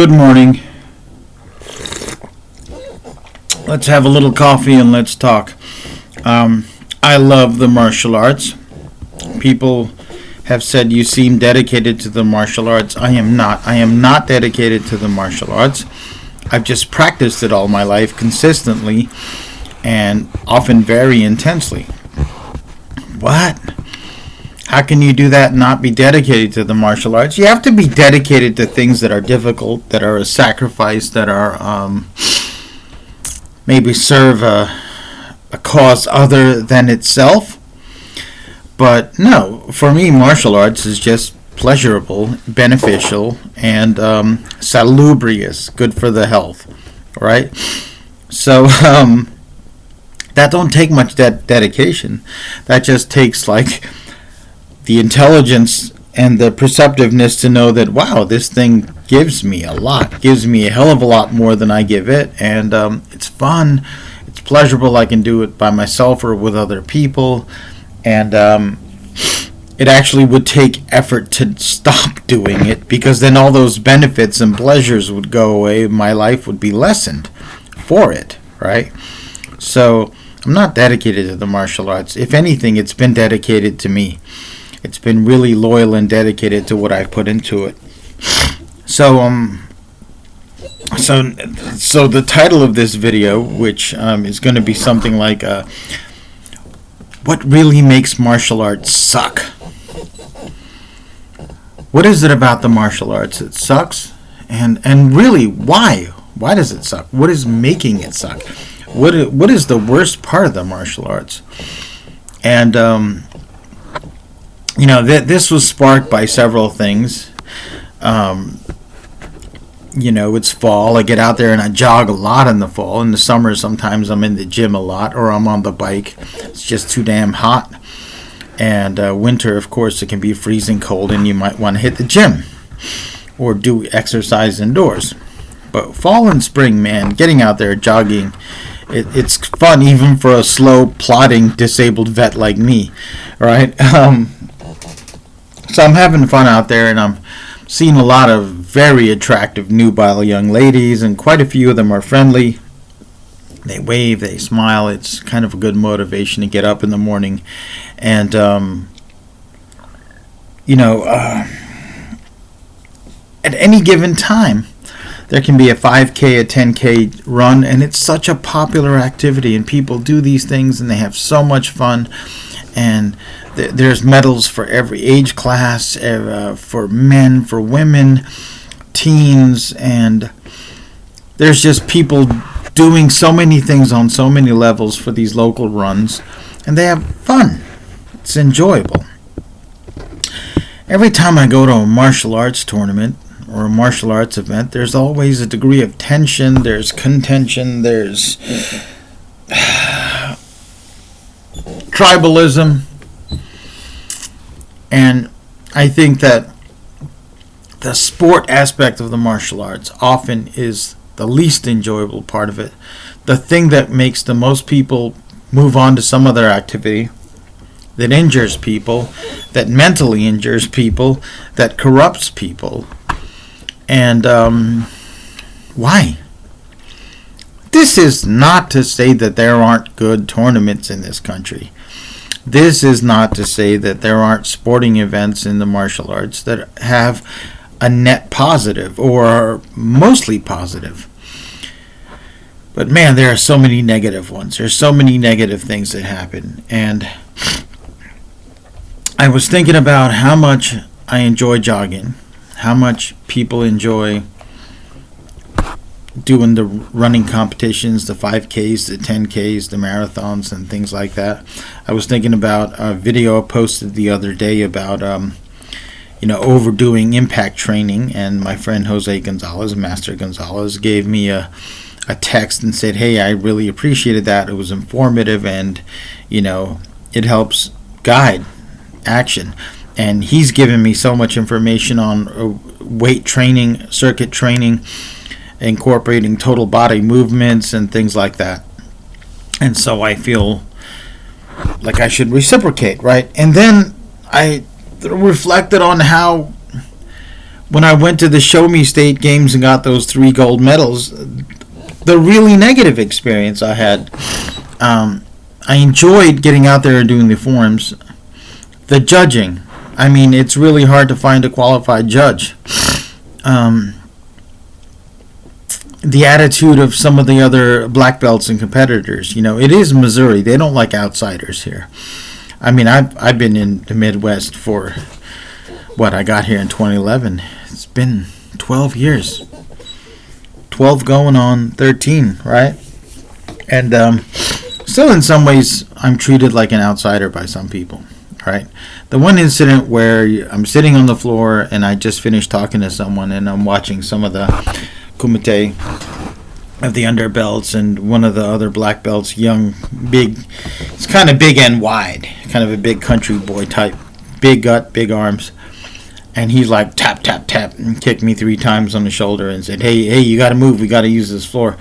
Good morning. Let's have a little coffee and let's talk. I love the martial arts. People have said you seem dedicated to the martial arts. I am not. I am not dedicated to the martial arts. I've just practiced it all my life consistently and often very intensely. What? How can you do that and not be dedicated to the martial arts? You have to be dedicated to things that are difficult, that are a sacrifice, that are maybe serve a cause other than itself. But no, for me, martial arts is just pleasurable, beneficial, and salubrious, good for the health, right? So that don't take much dedication. That just takes like the intelligence and the perceptiveness to know that, wow, this thing gives me a lot, gives me a hell of a lot more than I give it, and it's fun, it's pleasurable. I can do it by myself or with other people, and it actually would take effort to stop doing it, because then all those benefits and pleasures would go away. My life would be lessened for it, right? So I'm not dedicated to the martial arts. If anything, it's been dedicated to me. It's been really loyal and dedicated to what I put into it. So the title of this video, which is going to be something like what really makes martial arts suck? What is it about the martial arts that sucks? And really, why? Why does it suck? What is making it suck? What is the worst part of the martial arts? And this was sparked by several things. It's fall. I get out there and I jog a lot in the fall. In the summer, sometimes I'm in the gym a lot, or I'm on the bike. It's just too damn hot. And winter, of course, it can be freezing cold, and you might want to hit the gym or do exercise indoors. But fall and spring, man, getting out there jogging, it's fun even for a slow, plodding, disabled vet like me, right? So I'm having fun out there, and I'm seeing a lot of very attractive, nubile young ladies, and quite a few of them are friendly. They wave, they smile. It's kind of a good motivation to get up in the morning. And, at any given time, there can be a 5K, a 10K run, and it's such a popular activity, and people do these things, and they have so much fun. And there's medals for every age class, for men, for women, teens, and there's just people doing so many things on so many levels for these local runs, and they have fun. It's enjoyable. Every time I go to a martial arts tournament or a martial arts event, there's always a degree of tension, there's contention, there's tribalism, and I think that the sport aspect of the martial arts often is the least enjoyable part of it. The thing that makes the most people move on to some other activity that injures people, that mentally injures people, that corrupts people. And why? This is not to say that there aren't good tournaments in this country. This is not to say that there aren't sporting events in the martial arts that have a net positive or are mostly positive. But man, there are so many negative ones. There's so many negative things that happen. And I was thinking about how much I enjoy jogging, how much people enjoy doing the running competitions, the 5Ks, the 10Ks, the marathons, and things like that. I was thinking about a video I posted the other day about overdoing impact training, and my friend Jose Gonzalez, Master Gonzalez, gave me a text and said, hey, I really appreciated that. It was informative, and it helps guide action. And he's given me so much information on weight training, circuit training, incorporating total body movements and things like that. And so I feel like I should reciprocate, right? And then I reflected on how when I went to the Show Me State games and got those 3 gold medals, the really negative experience I had, I enjoyed getting out there and doing the forums. The judging, I mean, it's really hard to find a qualified judge. The attitude of some of the other black belts and competitors, it is Missouri. They don't like outsiders here. I mean, I've been in the Midwest for, I got here in 2011. It's been 12 years. 12 going on 13, right? And still in some ways, I'm treated like an outsider by some people, right? The one incident where I'm sitting on the floor and I just finished talking to someone and I'm watching some of the kumite of the underbelts and one of the other black belts, young, big, it's kind of big and wide, kind of a big country boy type, big gut, big arms. And he's like, tap, tap, tap, and kicked me 3 times on the shoulder and said, hey, you got to move. We got to use this floor.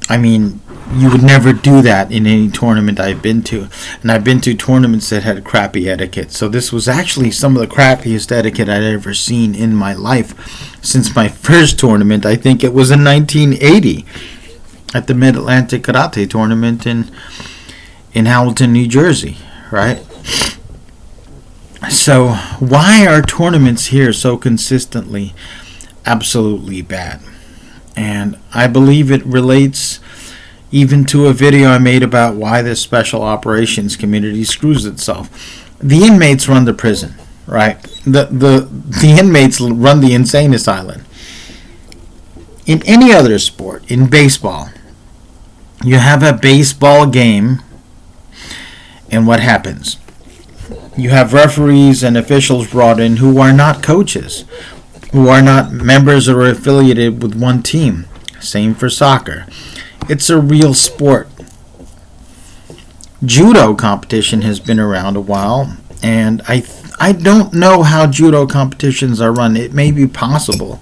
I mean, you would never do that in any tournament I've been to. And I've been to tournaments that had crappy etiquette. So this was actually some of the crappiest etiquette I'd ever seen in my life. Since my first tournament, I think it was in 1980 at the Mid-Atlantic Karate Tournament in Hamilton, New Jersey, right? So why are tournaments here so consistently absolutely bad? And I believe it relates even to a video I made about why this special operations community screws itself. The inmates run the prison, right? The inmates run the insane asylum. In any other sport, in baseball, you have a baseball game, and what happens? You have referees and officials brought in who are not coaches, who are not members or affiliated with one team. Same for soccer. It's a real sport. Judo competition has been around a while, and I don't know how judo competitions are run. It may be possible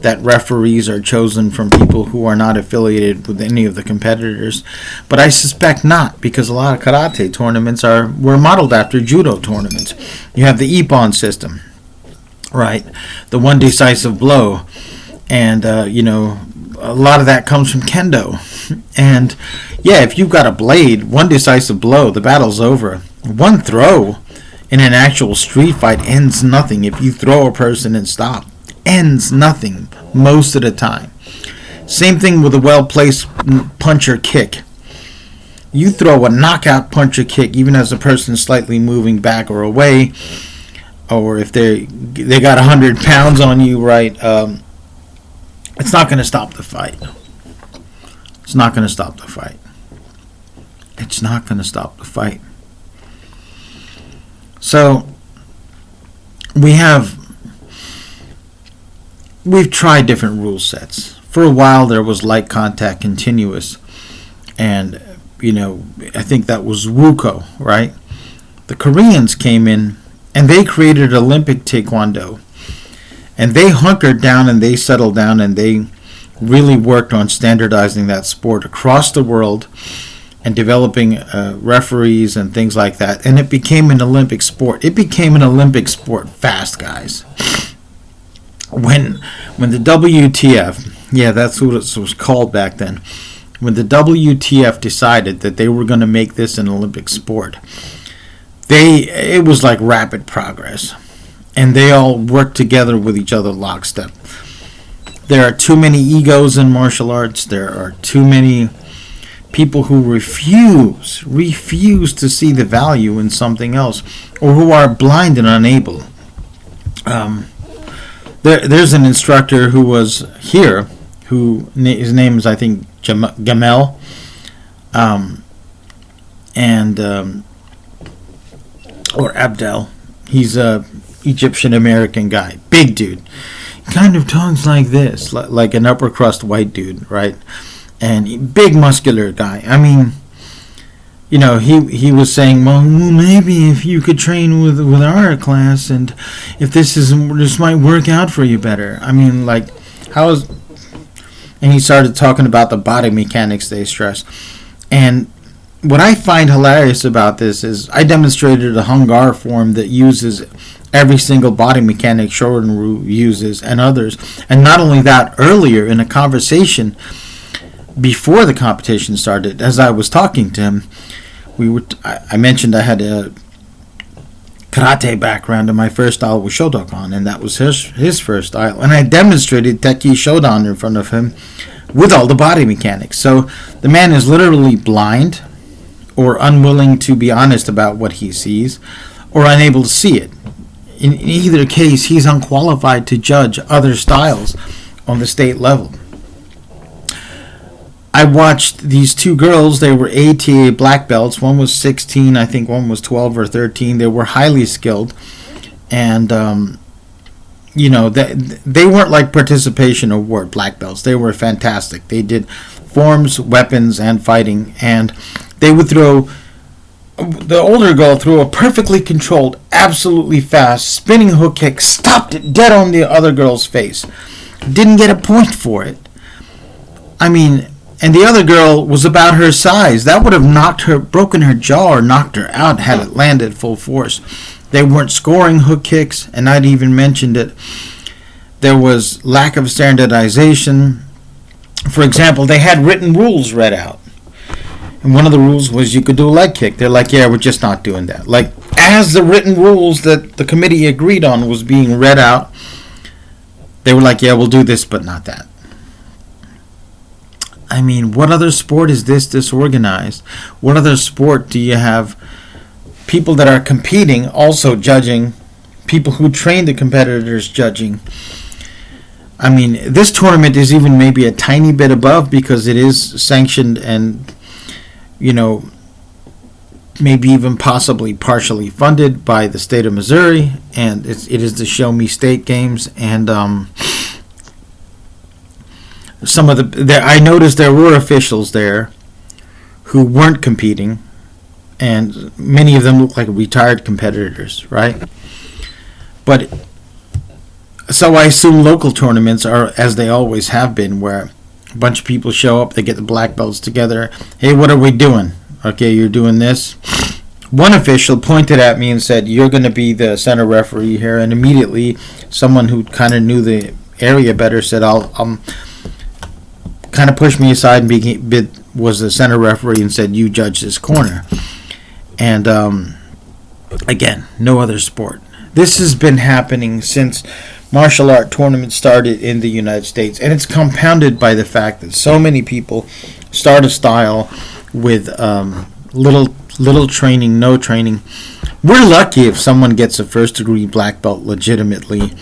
that referees are chosen from people who are not affiliated with any of the competitors, but I suspect not, because a lot of karate tournaments were modeled after judo tournaments. You have the ippon system, right? The one decisive blow, and a lot of that comes from kendo. And yeah, if you've got a blade, one decisive blow, the battle's over. One throw in an actual street fight ends nothing. If you throw a person and stop, ends nothing most of the time. Same thing with a well-placed punch or kick. You throw a knockout punch or kick, even as the person's slightly moving back or away, or if they got 100 pounds on you, right? It's not going to stop the fight. It's not going to stop the fight. It's not going to stop the fight. So we've tried different rule sets. For a while there was light contact continuous, and I think that was Wuko, right? The Koreans came in and they created Olympic Taekwondo, and they hunkered down and they settled down and they really worked on standardizing that sport across the world and developing referees and things like that, and it became an Olympic sport. It became an Olympic sport fast, guys. When the WTF, yeah, that's what it was called back then, when the WTF decided that they were going to make this an Olympic sport, it was like rapid progress, and they all worked together with each other lockstep. There are too many egos in martial arts. There are too many people who refuse to see the value in something else, or who are blind and unable. There's an instructor who was here, his name is, I think, Gamel, or Abdel. He's a Egyptian American guy, big dude, kind of talks like this, like an upper crust white dude, right? And big muscular guy. I mean, he was saying, well, maybe if you could train with our class, and if this might work out for you better. I mean, like, and he started talking about the body mechanics they stress. And what I find hilarious about this is I demonstrated a Hung Gar form that uses every single body mechanic Shorin uses and others. And not only that, earlier in a conversation before the competition started, as I was talking to him, I mentioned I had a karate background, and my first style was Shotokan, and that was his first style. And I demonstrated Tekki Shodan in front of him with all the body mechanics. So the man is literally blind, or unwilling to be honest about what he sees, or unable to see it. In either case, he's unqualified to judge other styles on the state level. I watched these two girls. They were ATA black belts. One was 16, I think one was 12 or 13. They were highly skilled. And, they weren't like participation award black belts. They were fantastic. They did forms, weapons, and fighting. And they would throw... The older girl threw a perfectly controlled, absolutely fast, spinning hook kick, stopped it dead on the other girl's face. Didn't get a point for it. I mean... And the other girl was about her size. That would have broken her jaw or knocked her out had it landed full force. They weren't scoring hook kicks, and I'd even mentioned it. There was lack of standardization. For example, they had written rules read out. And one of the rules was you could do a leg kick. They're like, yeah, we're just not doing that. Like, as the written rules that the committee agreed on was being read out, they were like, yeah, we'll do this, but not that. I mean, what other sport is this disorganized? What other sport do you have people that are competing also judging, people who train the competitors judging? I mean, this tournament is even maybe a tiny bit above because it is sanctioned and, maybe even possibly partially funded by the state of Missouri, and it is the Show Me State Games, and some of I noticed there were officials there who weren't competing, and many of them look like retired competitors, right? But so I assume local tournaments are as they always have been, where a bunch of people show up, they get the black belts together. Hey, what are we doing? Okay, you're doing this. One official pointed at me and said, "You're going to be the center referee here," and immediately someone who kind of knew the area better said, "I'll." Kind of pushed me aside and was the center referee and said, "You judge this corner." And again, no other sport. This has been happening since martial art tournaments started in the United States, and it's compounded by the fact that so many people start a style with little training, no training. We're lucky if someone gets a first-degree black belt legitimately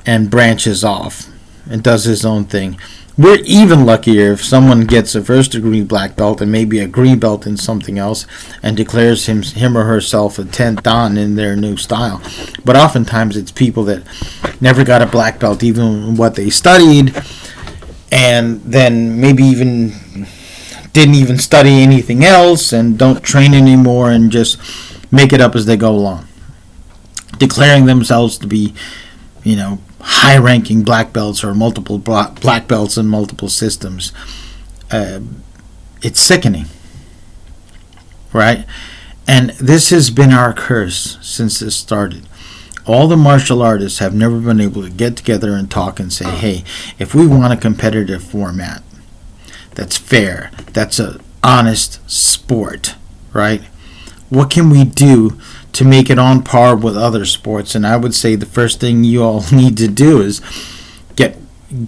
and branches off and does his own thing. We're even luckier if someone gets a first-degree black belt and maybe a green belt in something else and declares him or herself a 10th dan in their new style. But oftentimes it's people that never got a black belt even in what they studied, and then maybe even didn't even study anything else and don't train anymore and just make it up as they go along, declaring themselves to be, high-ranking black belts or multiple black belts in multiple systems. It's sickening, right? And this has been our curse since this started. All the martial artists have never been able to get together and talk and say, hey, if we want a competitive format that's fair, that's an honest sport, right? What can we do to make it on par with other sports? And I would say the first thing you all need to do is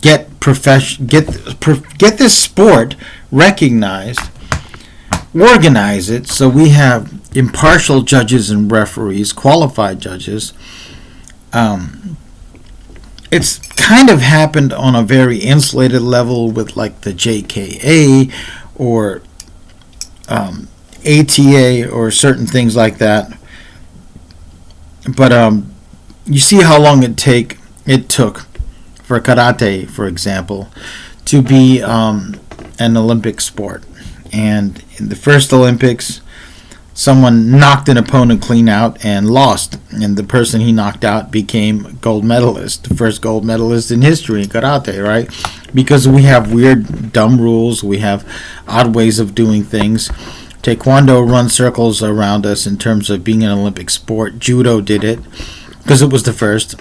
get this sport recognized, organize it so we have impartial judges and referees, qualified judges. It's kind of happened on a very insulated level with like the JKA or ATA or certain things like that. But you see how long it took for karate, for example, to be an Olympic sport. And in the first Olympics, someone knocked an opponent clean out and lost. And the person he knocked out became gold medalist, the first gold medalist in history in karate, right? Because we have weird, dumb rules. We have odd ways of doing things. Taekwondo runs circles around us in terms of being an Olympic sport. Judo did it. because it was the first.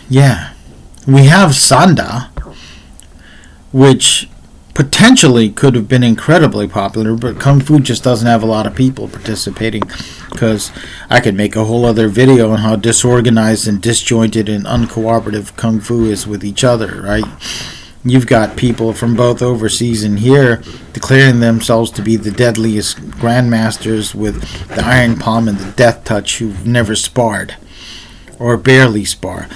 Yeah, we have Sanda, which potentially could have been incredibly popular, but Kung Fu just doesn't have a lot of people participating, because I could make a whole other video on how disorganized and disjointed and uncooperative Kung Fu is with each other, right? You've got people from both overseas and here declaring themselves to be the deadliest grandmasters with the iron palm and the death touch who've never sparred or barely spar.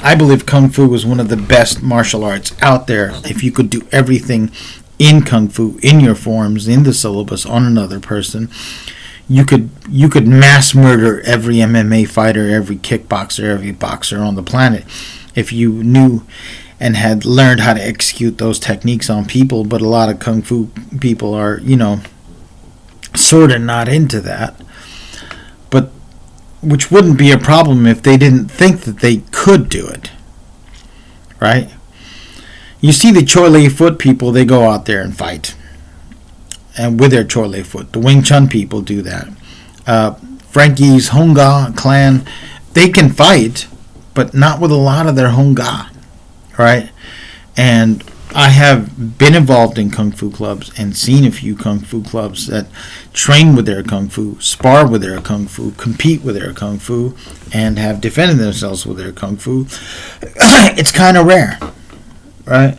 I believe Kung Fu was one of the best martial arts out there. If you could do everything in Kung Fu, in your forms, in the syllabus, on another person, you could mass murder every MMA fighter, every kickboxer, every boxer on the planet if you knew and had learned how to execute those techniques on people. But a lot of Kung Fu people are, sort of not into that. But which wouldn't be a problem if they didn't think that they could do it, right? You see the Choi Lei Foot people, they go out there and fight, and with their Choi Lei Foot. The Wing Chun people do that. Frankie's Honga clan, they can fight, but not with a lot of their Honga, right? And I have been involved in Kung Fu clubs and seen a few Kung Fu clubs that train with their Kung Fu, spar with their Kung Fu, compete with their Kung Fu, and have defended themselves with their Kung Fu. It's kind of rare, right?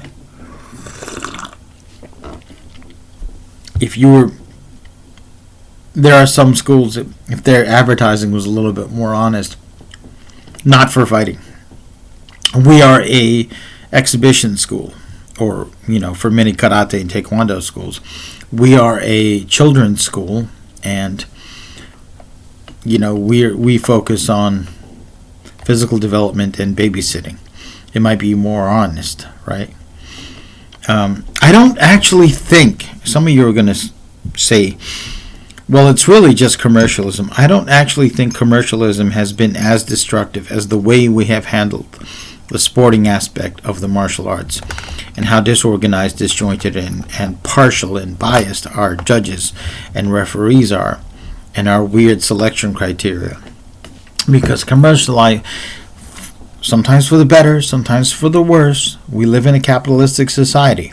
There are some schools that, if their advertising was a little bit more honest, not for fighting. We are a exhibition school. Or, for many karate and taekwondo schools. We are a children's school, and, we focus on physical development and babysitting. It might be more honest, right? I don't actually think, some of you are going to say, well, it's really just commercialism. I don't actually think commercialism has been as destructive as the way we have handled the sporting aspect of the martial arts, and how disorganized, disjointed, and partial and biased our judges and referees are, and our weird selection criteria. Because commercialized, sometimes for the better, sometimes for the worse, we live in a capitalistic society,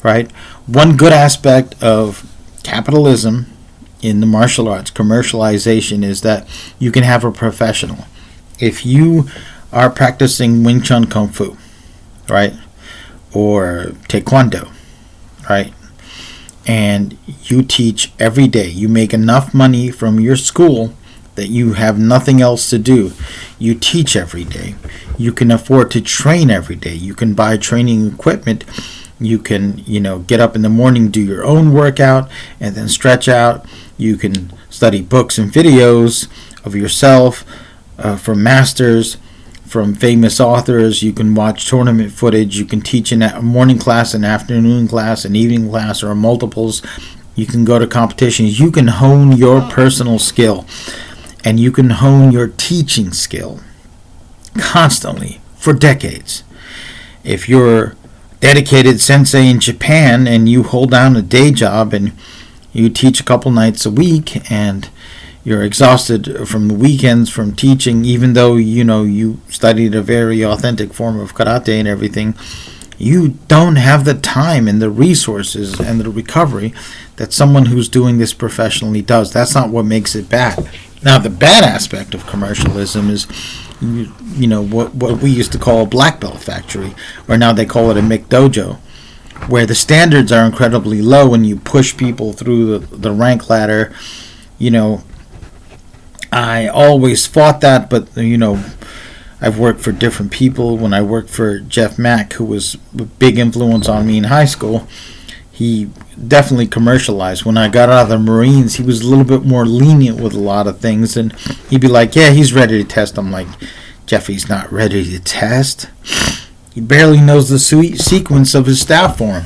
right? One good aspect of capitalism in the martial arts, commercialization, is that you can have a professional. If you are practicing Wing Chun Kung Fu, right, or Taekwondo, right, and you teach every day, you make enough money from your school that you have nothing else to do. You teach every day. You can afford to train every day. You can buy training equipment. You can, get up in the morning, do your own workout, and then stretch out. You can study books and videos of yourself from masters, from famous authors. You can watch tournament footage. You can teach in a morning class, an afternoon class, an evening class, or multiples. You can go to competitions. You can hone your personal skill, and you can hone your teaching skill constantly for decades. If you're dedicated sensei in Japan and you hold down a day job and you teach a couple nights a week, and you're exhausted from the weekends from teaching, even though you studied a very authentic form of karate and everything, you don't have the time and the resources and the recovery that someone who's doing this professionally does. That's not what makes it bad. Now, the bad aspect of commercialism is, what we used to call a black belt factory, or now they call it a McDojo, where the standards are incredibly low and you push people through the rank ladder. I always fought that, but, I've worked for different people. When I worked for Jeff Mack, who was a big influence on me in high school, he definitely commercialized. When I got out of the Marines, he was a little bit more lenient with a lot of things, and he'd be like, yeah, he's ready to test. I'm like, Jeffy's not ready to test. He barely knows the sequence of his staff form.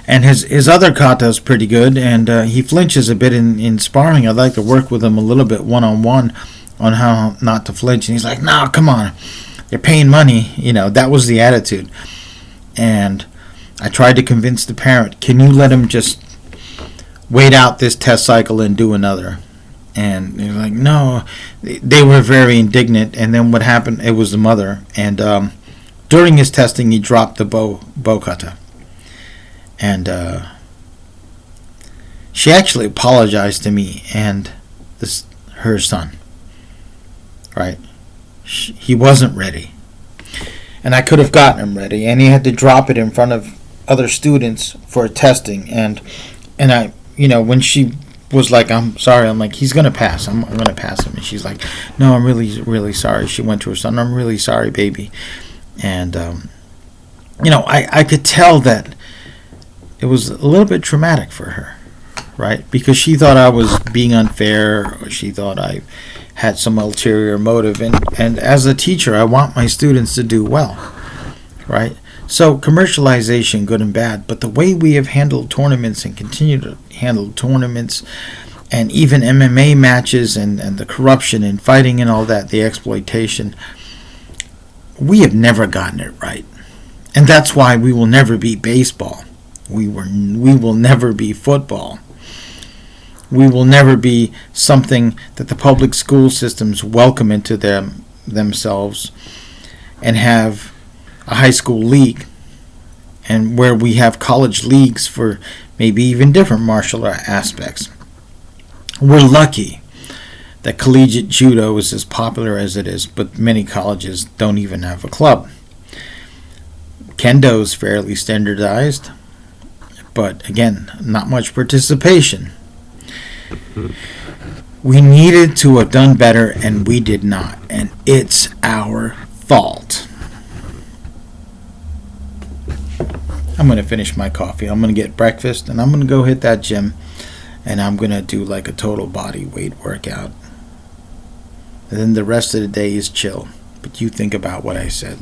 And his other kata is pretty good, and he flinches a bit in sparring. I'd like to work with him a little bit one-on-one on how not to flinch. And he's like, no, come on. You're paying money. That was the attitude. And I tried to convince the parent, can you let him just wait out this test cycle and do another. And they're like, no. They were very indignant. And then what happened, it was the mother. And during his testing, he dropped the bow cutter. And she actually apologized to me and her son. Right? He wasn't ready. And I could have gotten him ready. And he had to drop it in front of other students for testing. And I, when she was like, I'm sorry, I'm like, he's going to pass. I'm going to pass him. And she's like, no, I'm really, really sorry. She went to her son, I'm really sorry, baby. And, I could tell that it was a little bit traumatic for her, right? Because she thought I was being unfair, or she thought I had some ulterior motive. And as a teacher, I want my students to do well, right? So commercialization, good and bad, but the way we have handled tournaments and continue to handle tournaments and even MMA matches and the corruption and fighting and all that, the exploitation, we have never gotten it right. And that's why we will never be baseball. We will never be football. We will never be something that the public school systems welcome into themselves and have a high school league, and where we have college leagues for maybe even different martial art aspects. We're lucky that collegiate judo is as popular as it is, but many colleges don't even have a club. Kendo is fairly standardized, but again, not much participation. We needed to have done better, and we did not, and it's our fault. I'm going to finish my coffee. I'm going to get breakfast, and I'm going to go hit that gym, and I'm going to do like a total body weight workout. And then the rest of the day is chill. But you think about what I said.